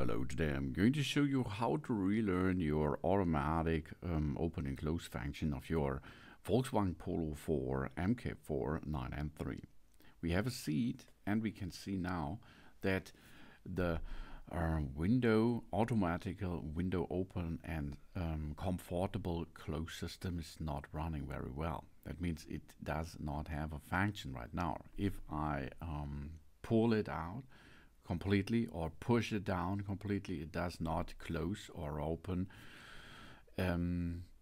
Hello, today I'm going to show you how to relearn your automatic open and close function of your Volkswagen Polo 4 MK4 993. We have a seat and we can see now that the automatic window open and comfortable close system is not running very well. That means it does not have a function right now. If I pull it out completely or push it down completely, it does not close or open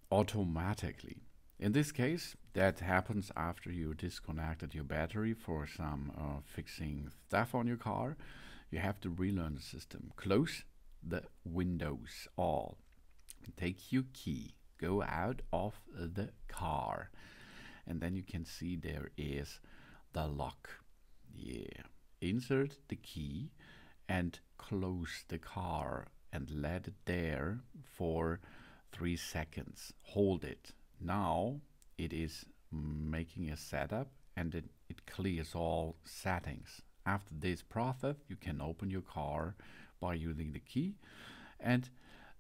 automatically. In this case, that happens after you disconnected your battery for some fixing stuff on your car. You have to relearn the system. Close the windows all. Take your key, go out of the car, and then you can see there is the lock. Yeah. Insert the key and close the car and let it there for 3 seconds. Hold it. Now it is making a setup and it clears all settings. After this process, you can open your car by using the key, and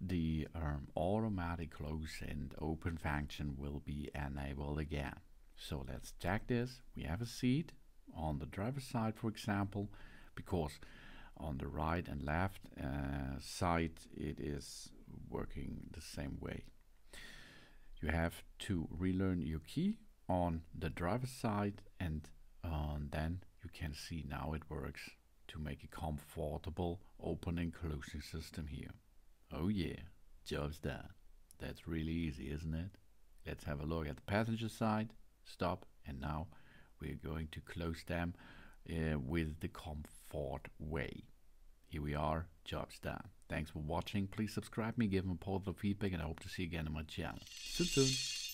the automatic close and open function will be enabled again. So let's check this. We have a seat on the driver's side, for example, because on the right and left side it is working the same way. You have to relearn your key on the driver's side, and then you can see now it works to make a comfortable open and closing system here. Oh yeah, job's done. That's really easy, isn't it? Let's have a look at the passenger side. Stop, and now we're going to close them with the comfort way. Here we are, job's done. Thanks for watching. Please subscribe me, give me positive feedback, and I hope to see you again on my channel. See you soon.